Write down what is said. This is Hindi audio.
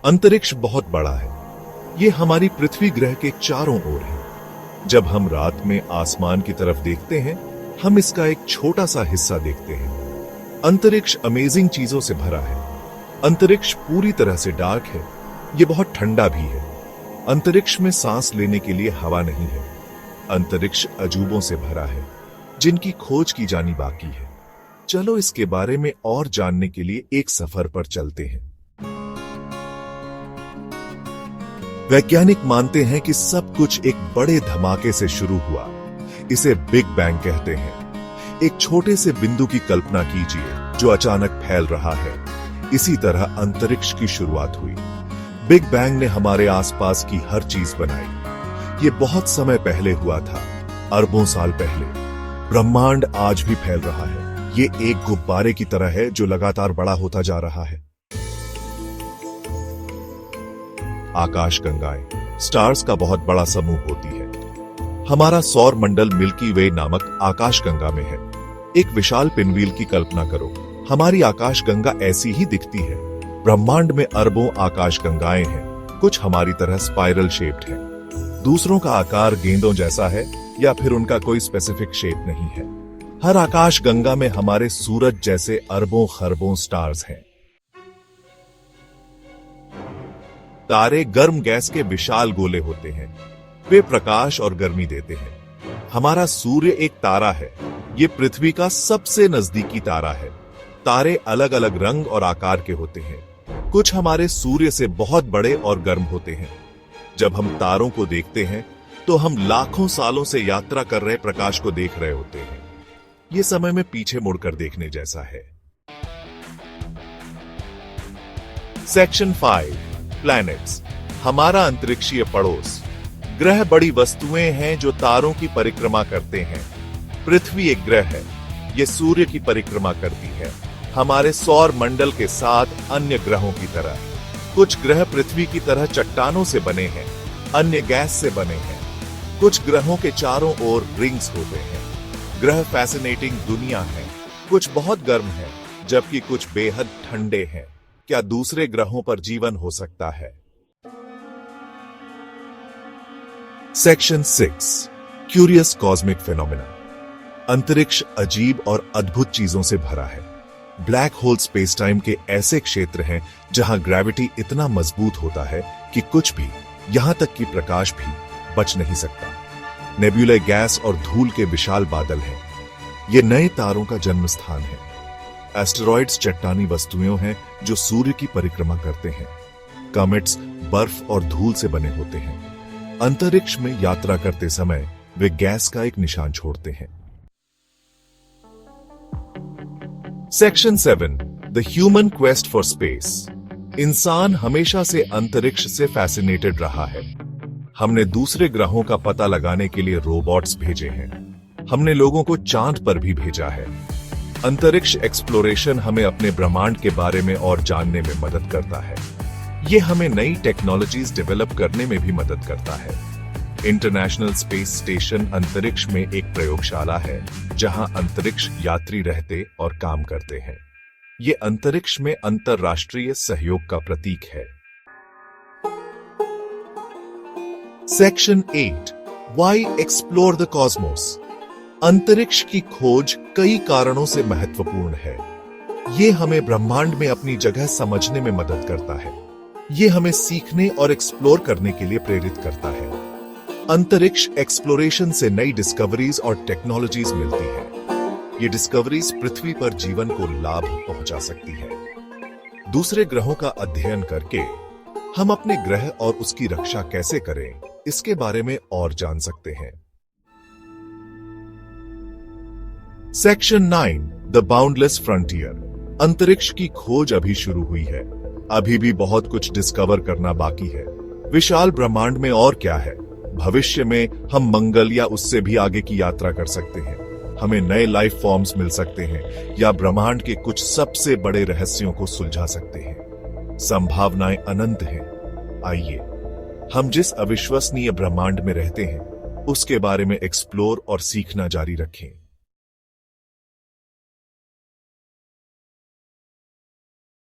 अंतरिक्ष बहुत बड़ा है। ये हमारी पृथ्वी ग्रह के चारों ओर है। जब हम रात में आसमान की तरफ देखते हैं, हम इसका एक छोटा सा हिस्सा देखते हैं। अंतरिक्ष अमेजिंग चीजों से भरा है। अंतरिक्ष पूरी तरह से डार्क है। ये बहुत ठंडा भी है। अंतरिक्ष में सांस लेने के लिए हवा नहीं है। अंतरिक्ष अजूबों से भरा है, जिनकी खोज की जानी बाकी है। चलो इसके बारे में और जानने के लिए एक सफर पर चलते हैं। वैज्ञानिक मानते हैं कि सब कुछ एक बड़े धमाके से शुरू हुआ। इसे बिग बैंग कहते हैं। एक छोटे से बिंदु की कल्पना कीजिए जो अचानक फैल रहा है। इसी तरह अंतरिक्ष की शुरुआत हुई। बिग बैंग ने हमारे आसपास की हर चीज बनाई। ये बहुत समय पहले हुआ था, अरबों साल पहले। ब्रह्मांड आज भी फैल रहा है। ये एक गुब्बारे की तरह है जो लगातार बड़ा होता जा रहा है। आकाशगंगाएं स्टार्स का बहुत बड़ा समूह होती है। हमारा सौर मंडल मिल्की वे नामक आकाशगंगा में है। एक विशाल पिनव्हील की कल्पना करो। हमारी आकाशगंगा ऐसी ही दिखती है। ब्रह्मांड में अरबों आकाशगंगाएं हैं। कुछ हमारी तरह स्पाइरल शेप्ड हैं। दूसरों का आकार गेंदों जैसा है या फिर उनका कोई स्पेसिफिक शेप नहीं है। हर आकाशगंगा में हमारे सूरज जैसे अरबों खरबों स्टार्स हैं। तारे गर्म गैस के विशाल गोले होते हैं। वे प्रकाश और गर्मी देते हैं। हमारा सूर्य एक तारा है। ये पृथ्वी का सबसे नजदीकी तारा है। तारे अलग अलग रंग और आकार के होते हैं। कुछ हमारे सूर्य से बहुत बड़े और गर्म होते हैं। जब हम तारों को देखते हैं तो हम लाखों सालों से यात्रा कर रहे प्रकाश को देख रहे होते हैं। ये समय में पीछे मुड़कर देखने जैसा है। सेक्शन 5 प्लैनेट्स, हमारा अंतरिक्षीय पड़ोस। ग्रह बड़ी वस्तुएं हैं जो तारों की परिक्रमा करते हैं। पृथ्वी एक ग्रह है। यह सूर्य की परिक्रमा करती है, हमारे सौर मंडल के साथ अन्य ग्रहों की तरह। कुछ ग्रह पृथ्वी की तरह चट्टानों से बने हैं, अन्य गैस से बने हैं। कुछ ग्रहों के चारों ओर रिंग्स होते हैं। ग्रह फैसिनेटिंग दुनिया है। कुछ बहुत गर्म है, जबकि कुछ बेहद ठंडे हैं। क्या दूसरे ग्रहों पर जीवन हो सकता है? Section 6 curious cosmic phenomena. अंतरिक्ष अजीब और अद्भुत चीजों से भरा है। ब्लैक होल स्पेस टाइम के ऐसे क्षेत्र हैं जहां ग्रेविटी इतना मजबूत होता है कि कुछ भी, यहां तक कि प्रकाश भी, बच नहीं सकता। नेबुला गैस और धूल के विशाल बादल हैं। ये नए तारों का जन्म स्थान है। एस्टेरॉइड्स चट्टानी वस्तुएं हैं जो सूर्य की परिक्रमा करते हैं। कॉमेट्स बर्फ और धूल से बने होते हैं। अंतरिक्ष में यात्रा करते समय वे गैस का एक निशान छोड़ते हैं। Section 7 the human quest for space. इंसान हमेशा से अंतरिक्ष से फैसिनेटेड रहा है। हमने दूसरे ग्रहों का पता लगाने के लिए रोबोट्स भेजे हैं। हमने लोगों को चांद पर भी भेजा है। अंतरिक्ष एक्सप्लोरेशन हमें अपने ब्रह्मांड के बारे में और जानने में मदद करता है। ये हमें नई टेक्नोलॉजीज डेवलप करने में भी मदद करता है। इंटरनेशनल स्पेस स्टेशन अंतरिक्ष में एक प्रयोगशाला है जहां अंतरिक्ष यात्री रहते और काम करते हैं। ये अंतरिक्ष में अंतरराष्ट्रीय सहयोग का प्रतीक है। Section 8 why explore the cosmos. अंतरिक्ष की खोज कई कारणों से महत्वपूर्ण है। ये हमें ब्रह्मांड में अपनी जगह समझने में मदद करता है। ये हमें सीखने और एक्सप्लोर करने के लिए प्रेरित करता है। अंतरिक्ष एक्सप्लोरेशन से नई डिस्कवरीज और टेक्नोलॉजीज मिलती हैं। ये डिस्कवरीज पृथ्वी पर जीवन को लाभ पहुंचा सकती है। दूसरे ग्रहों का अध्ययन करके हम अपने ग्रह और उसकी रक्षा कैसे करें, इसके बारे में और जान सकते हैं। Section 9 the boundless frontier. अंतरिक्ष की खोज अभी शुरू हुई है। अभी भी बहुत कुछ डिस्कवर करना बाकी है। विशाल ब्रह्मांड में और क्या है? भविष्य में हम मंगल या उससे भी आगे की यात्रा कर सकते हैं। हमें नए लाइफ फॉर्म्स मिल सकते हैं या ब्रह्मांड के कुछ सबसे बड़े रहस्यों को सुलझा सकते हैं। संभावनाएं अनंत हैं। आइए हम जिस अविश्वसनीय ब्रह्मांड में रहते हैं उसके बारे में एक्सप्लोर और सीखना जारी रखें।